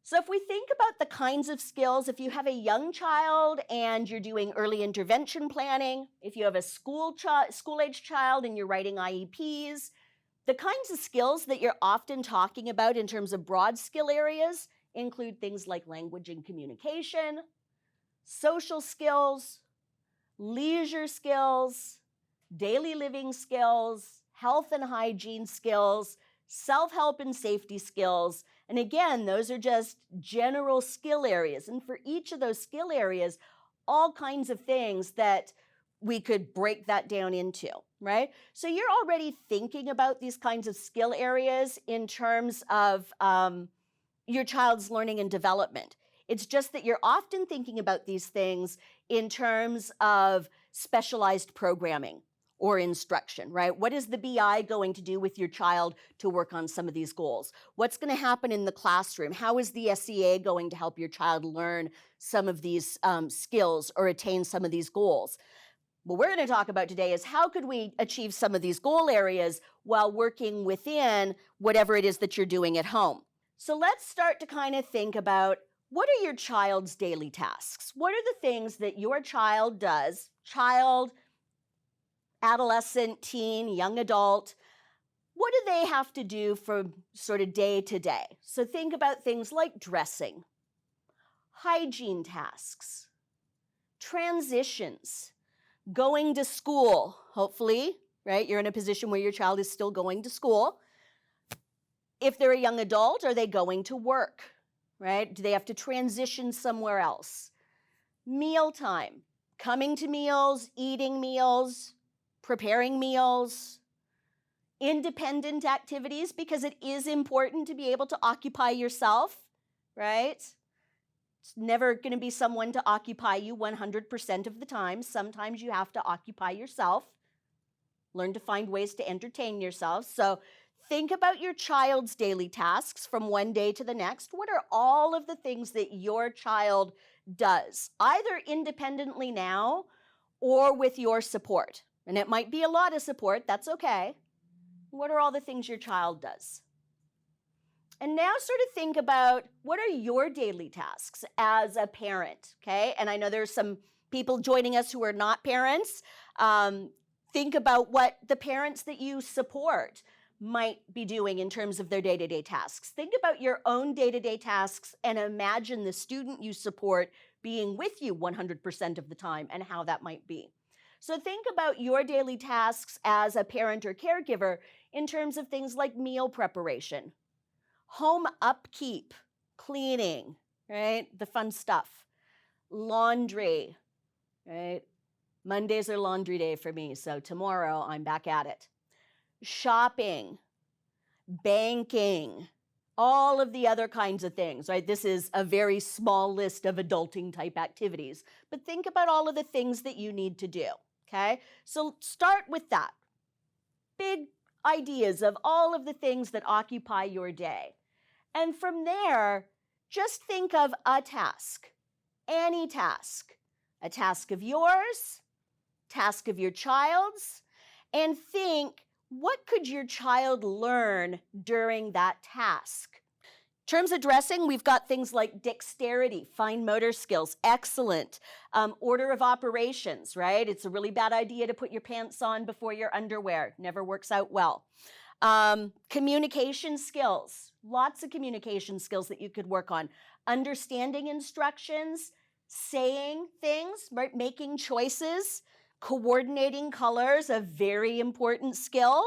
So if we think about the kinds of skills, if you have a young child and you're doing early intervention planning, if you have a school-age child and you're writing IEPs, the kinds of skills that you're often talking about in terms of broad skill areas include things like language and communication, social skills, leisure skills, daily living skills, health and hygiene skills, self-help and safety skills. And again, those are just general skill areas. And for each of those skill areas, all kinds of things that we could break that down into, right? So you're already thinking about these kinds of skill areas in terms of your child's learning and development. It's just that you're often thinking about these things in terms of specialized programming or instruction, right? What is the BI going to do with your child to work on some of these goals? What's going to happen in the classroom? How is the SEA going to help your child learn some of these skills or attain some of these goals? What we're going to talk about today is how could we achieve some of these goal areas while working within whatever it is that you're doing at home. So let's start to kind of think about, what are your child's daily tasks? What are the things that your child does, child, adolescent, teen, young adult, what do they have to do from sort of day to day? So think about things like dressing, hygiene tasks, transitions, going to school, hopefully, right? You're in a position where your child is still going to school. If they're a young adult, are they going to work, right? Do they have to transition somewhere else? Mealtime, coming to meals, eating meals, preparing meals, independent activities, because it is important to be able to occupy yourself, right? It's never going to be someone to occupy you 100% of the time. Sometimes you have to occupy yourself. Learn to find ways to entertain yourself. So think about your child's daily tasks from one day to the next. What are all of the things that your child does, either independently now or with your support? And it might be a lot of support, that's okay. What are all the things your child does? And now sort of think about, what are your daily tasks as a parent, okay? And I know there's some people joining us who are not parents. Think about what the parents that you support might be doing in terms of their day-to-day tasks. Think about your own day-to-day tasks and imagine the student you support being with you 100% of the time and how that might be. So think about your daily tasks as a parent or caregiver in terms of things like meal preparation, home upkeep, cleaning, right? The fun stuff. Laundry, right? Mondays are laundry day for me, so tomorrow I'm back at it. Shopping, banking, all of the other kinds of things, right? This is a very small list of adulting type activities, but think about all of the things that you need to do, okay? So start with that. Big ideas of all of the things that occupy your day. And from there, just think of a task, any task, a task of yours, task of your child's, and think, what could your child learn during that task? In terms of dressing, we've got things like dexterity, fine motor skills, excellent. Order of operations, right? It's a really bad idea to put your pants on before your underwear. Never works out well. Communication skills, lots of communication skills that you could work on. Understanding instructions, saying things, right? Making choices, coordinating colors, a very important skill.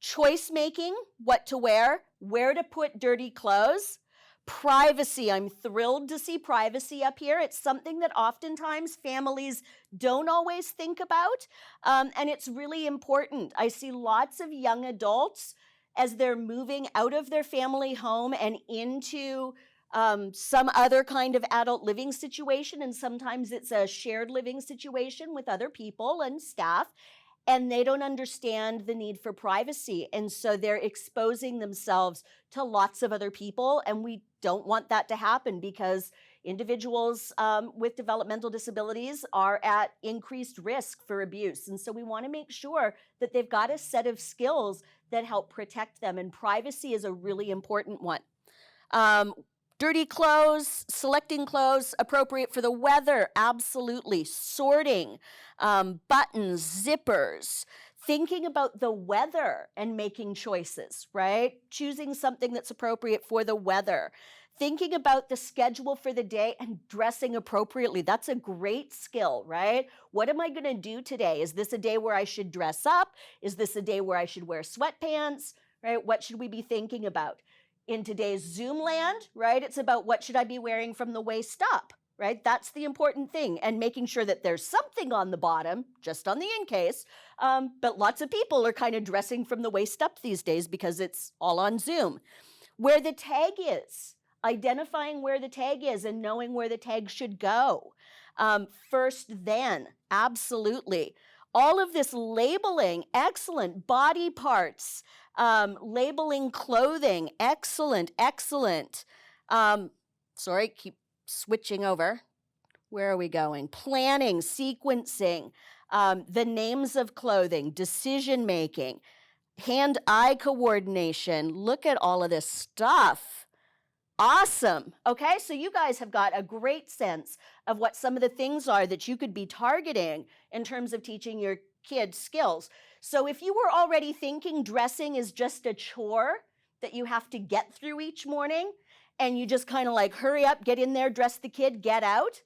Choice making, what to wear, where to put dirty clothes. Privacy, I'm thrilled to see privacy up here. It's something that oftentimes families don't always think about, and it's really important. I see lots of young adults as they're moving out of their family home and into some other kind of adult living situation, and sometimes it's a shared living situation with other people and staff, and they don't understand the need for privacy, and so they're exposing themselves to lots of other people, and we don't want that to happen because individuals with developmental disabilities are at increased risk for abuse, and so we want to make sure that they've got a set of skills that help protect them, and privacy is a really important one. Dirty clothes, selecting clothes appropriate for the weather, absolutely. Sorting, buttons, zippers, thinking about the weather and making choices, right? Choosing something that's appropriate for the weather. Thinking about the schedule for the day and dressing appropriately. That's a great skill, right? What am I going to do today? Is this a day where I should dress up? Is this a day where I should wear sweatpants, right? What should we be thinking about? In today's Zoom land, right, it's about what should I be wearing from the waist up, right? That's the important thing, and making sure that there's something on the bottom, just on the in case, but lots of people are kind of dressing from the waist up these days because it's all on Zoom. Where the tag is, identifying where the tag is and knowing where the tag should go. First then, absolutely. All of this labeling, excellent. Body parts, labeling clothing, excellent, excellent. Sorry, keep switching over. Where are we going? Planning, sequencing, the names of clothing, decision making, hand-eye coordination. Look at all of this stuff. Awesome. Okay, so you guys have got a great sense of what some of the things are that you could be targeting in terms of teaching your kids skills. So if you were already thinking dressing is just a chore that you have to get through each morning, and you just kind of like hurry up, get in there, dress the kid, get out,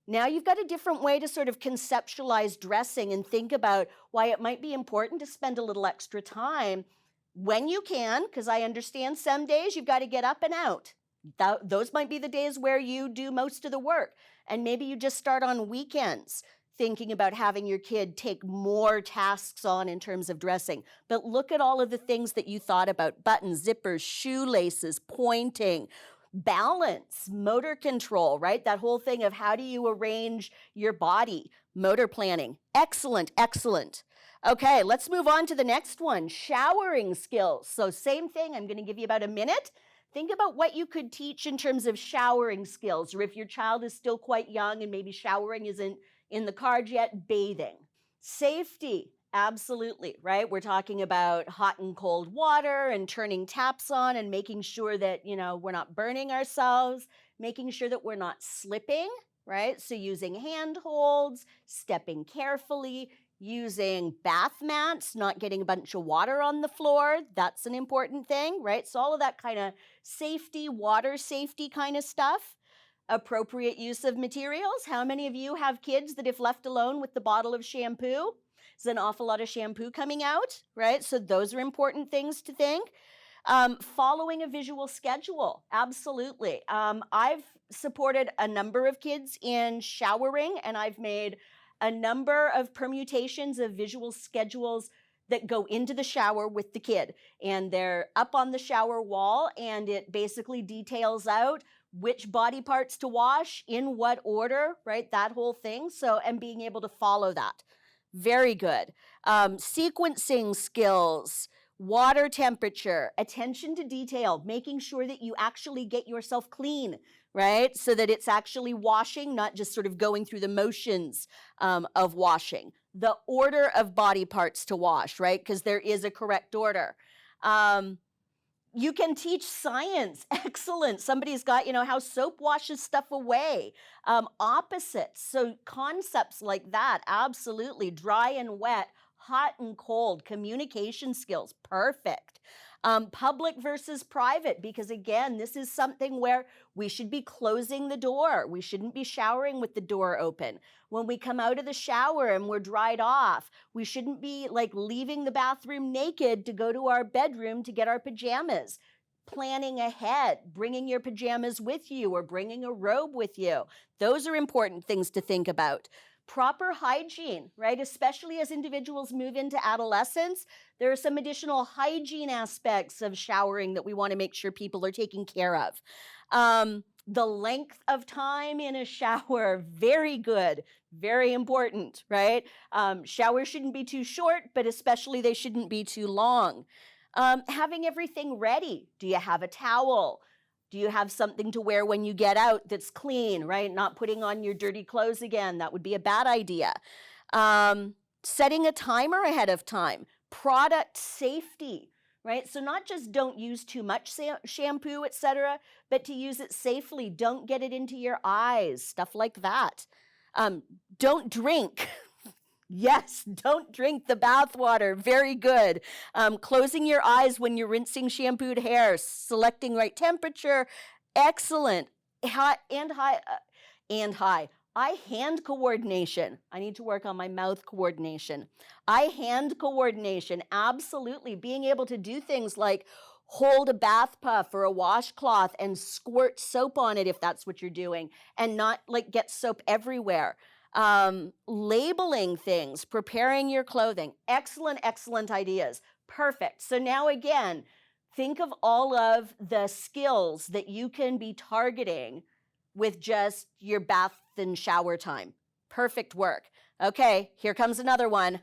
now you've got a different way to sort of conceptualize dressing and think about why it might be important to spend a little extra time when you can, because I understand some days you've got to get up and out. Those might be the days where you do most of the work. And maybe you just start on weekends thinking about having your kid take more tasks on in terms of dressing. But look at all of the things that you thought about: buttons, zippers, shoelaces, pointing, balance, motor control, right? That whole thing of how do you arrange your body, motor planning. Excellent, excellent. Okay, let's move on to the next one, showering skills. So same thing, I'm going to give you about a minute. Think about what you could teach in terms of showering skills, or if your child is still quite young and maybe showering isn't in the cards yet, bathing. Safety, absolutely, right? We're talking about hot and cold water and turning taps on and making sure that, we're not burning ourselves, making sure that we're not slipping, right? So using hand holds, stepping carefully, using bath mats, not getting a bunch of water on the floor. That's an important thing, right? So all of that kind of safety, water safety kind of stuff. Appropriate use of materials. How many of you have kids that if left alone with the bottle of shampoo, there's an awful lot of shampoo coming out, right? So those are important things to think. Following a visual schedule, absolutely. I've supported a number of kids in showering, and I've made a number of permutations of visual schedules that go into the shower with the kid. And they're up on the shower wall, and it basically details out which body parts to wash, in what order, right? That whole thing. So, and being able to follow that. Very good. Sequencing skills, water temperature, attention to detail, making sure that you actually get yourself clean, right? So that it's actually washing, not just sort of going through the motions of washing. The order of body parts to wash, right? Because there is a correct order. You can teach science. Excellent. Somebody's got, how soap washes stuff away. Opposites. So concepts like that, absolutely. Dry and wet, hot and cold, communication skills, perfect. Public versus private, because again, this is something where we should be closing the door. We shouldn't be showering with the door open. When we come out of the shower and we're dried off, we shouldn't be like leaving the bathroom naked to go to our bedroom to get our pajamas. Planning ahead, bringing your pajamas with you or bringing a robe with you. Those are important things to think about. Proper hygiene, right? Especially as individuals move into adolescence, there are some additional hygiene aspects of showering that we want to make sure people are taking care of. The length of time in a shower, very good, very important, right? Showers shouldn't be too short, but especially they shouldn't be too long. Having everything ready. Do you have a towel? Do you have something to wear when you get out that's clean, right? Not putting on your dirty clothes again. That would be a bad idea. Setting a timer ahead of time. Product safety, right? So not just don't use too much shampoo, etc., but to use it safely. Don't get it into your eyes, stuff like that. Don't drink. Yes, don't drink the bath water. Very good. Closing your eyes when you're rinsing shampooed hair, selecting right temperature. Excellent. Eye-hand coordination. I need to work on my mouth coordination. Eye-hand coordination, absolutely. Being able to do things like hold a bath puff or a washcloth and squirt soap on it if that's what you're doing, and not like get soap everywhere. Labeling things, preparing your clothing. Excellent, excellent ideas. Perfect. So now again, think of all of the skills that you can be targeting with just your bath and shower time. Perfect work. Okay, here comes another one.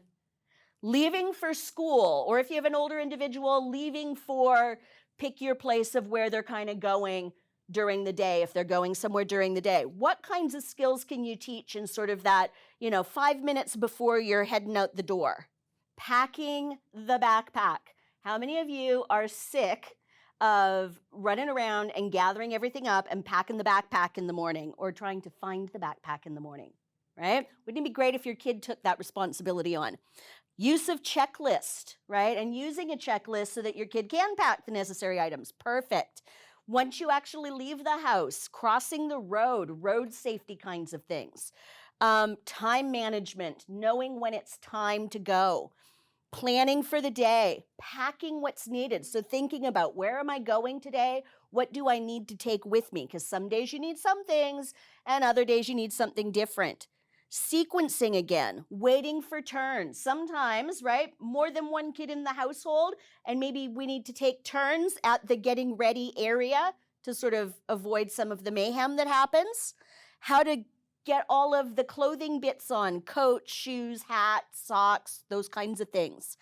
Leaving for school, or if you have an older individual, leaving for pick your place of where they're kind of going during the day, if they're going somewhere during the day. What kinds of skills can you teach in sort of that, 5 minutes before you're heading out the door? Packing the backpack. How many of you are sick of running around and gathering everything up and packing the backpack in the morning, or trying to find the backpack in the morning, right? Wouldn't it be great if your kid took that responsibility on? Use of checklist, right? And using a checklist so that your kid can pack the necessary items. Perfect. Once you actually leave the house, crossing the road safety kinds of things. Time management, knowing when it's time to go. Planning for the day, packing what's needed. So thinking about, where am I going today? What do I need to take with me? Because some days you need some things and other days you need something different. Sequencing again, waiting for turns. Sometimes, right, more than one kid in the household, and maybe we need to take turns at the getting ready area to sort of avoid some of the mayhem that happens. How to get all of the clothing bits on, coat, shoes, hat, socks, those kinds of things.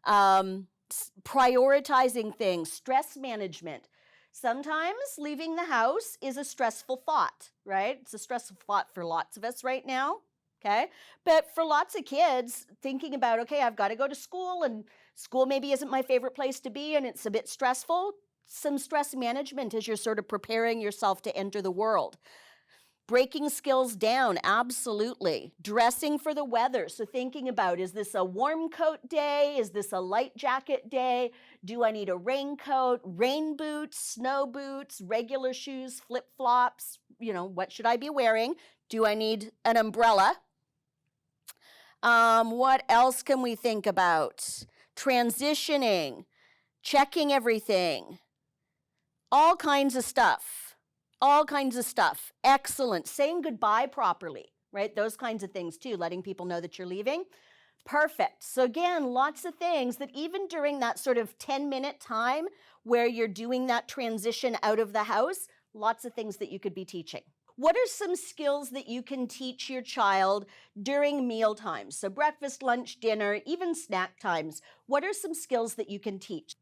Prioritizing things, stress management. Sometimes leaving the house is a stressful thought, right? It's a stressful thought for lots of us right now, okay? But for lots of kids, thinking about, okay, I've got to go to school, and school maybe isn't my favorite place to be, and it's a bit stressful. Some stress management as you're sort of preparing yourself to enter the world. Breaking skills down, absolutely. Dressing for the weather. So thinking about, is this a warm coat day? Is this a light jacket day? Do I need a raincoat, rain boots, snow boots, regular shoes, flip-flops? What should I be wearing? Do I need an umbrella? What else can we think about? Transitioning, checking everything, all kinds of stuff. All kinds of stuff. Excellent. Saying goodbye properly, right? Those kinds of things too, letting people know that you're leaving. Perfect. So again, lots of things that even during that sort of 10-minute time where you're doing that transition out of the house, lots of things that you could be teaching. What are some skills that you can teach your child during meal times? So breakfast, lunch, dinner, even snack times. What are some skills that you can teach?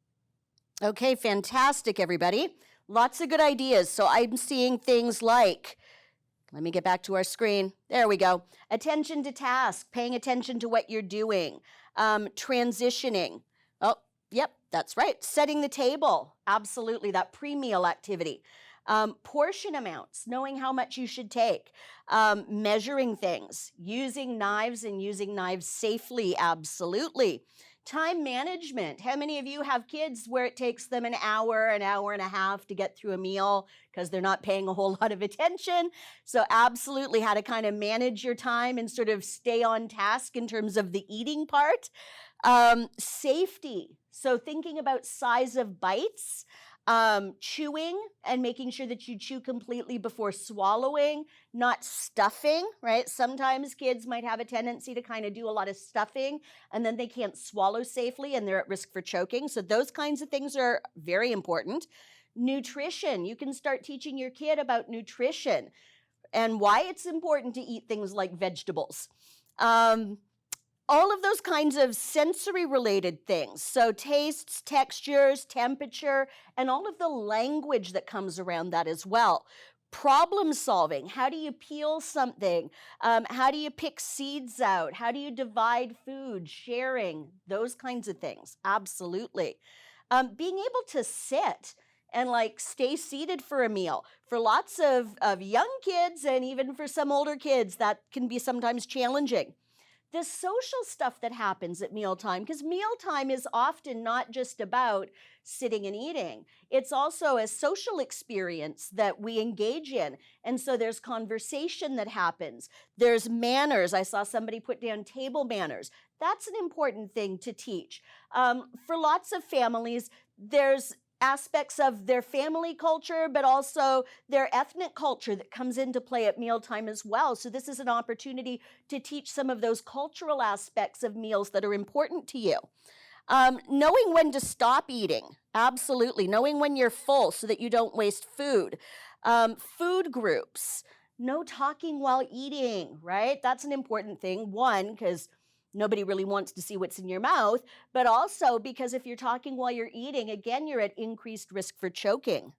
Okay, fantastic, everybody. Lots of good ideas. So I'm seeing things like, let me get back to our screen. There we go. Attention to task, paying attention to what you're doing. Transitioning. Oh, yep, that's right. Setting the table. Absolutely, that pre-meal activity. Portion amounts, knowing how much you should take. Measuring things. Using knives and using knives safely. Absolutely. Time management. How many of you have kids where it takes them an hour and a half to get through a meal because they're not paying a whole lot of attention? So absolutely how to kind of manage your time and sort of stay on task in terms of the eating part. Safety. So thinking about size of bites. Chewing and making sure that you chew completely before swallowing, not stuffing, right? Sometimes kids might have a tendency to kind of do a lot of stuffing and then they can't swallow safely and they're at risk for choking. So those kinds of things are very important. Nutrition. You can start teaching your kid about nutrition and why it's important to eat things like vegetables. All of those kinds of sensory related things. So tastes, textures, temperature, and all of the language that comes around that as well. Problem solving. How do you peel something? How do you pick seeds out? How do you divide food? Sharing, those kinds of things. Absolutely. Being able to sit and like stay seated for a meal. For lots of young kids and even for some older kids, that can be sometimes challenging. The social stuff that happens at mealtime, because mealtime is often not just about sitting and eating. It's also a social experience that we engage in. And so there's conversation that happens. There's manners. I saw somebody put down table manners. That's an important thing to teach. For lots of families, there's aspects of their family culture, but also their ethnic culture that comes into play at mealtime as well. So this is an opportunity to teach some of those cultural aspects of meals that are important to you. Knowing when to stop eating, absolutely. Knowing when you're full so that you don't waste food. Food groups, no talking while eating, right? That's an important thing. One, because nobody really wants to see what's in your mouth, but also because if you're talking while you're eating, again, you're at increased risk for choking.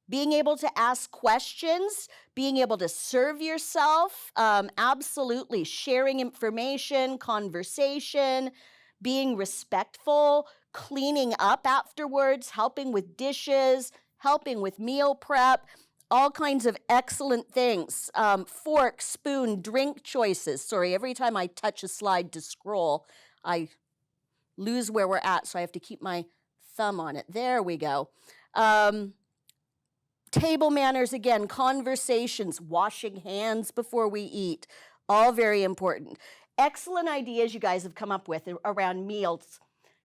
Being able to ask questions, being able to serve yourself, absolutely. Sharing information, conversation, being respectful, cleaning up afterwards, helping with dishes, helping with meal prep, all kinds of excellent things. Fork, spoon, drink choices. Sorry, every time I touch a slide to scroll, I lose where we're at, so I have to keep my thumb on it. There we go. Table manners, again, conversations, washing hands before we eat, all very important. Excellent ideas you guys have come up with around meals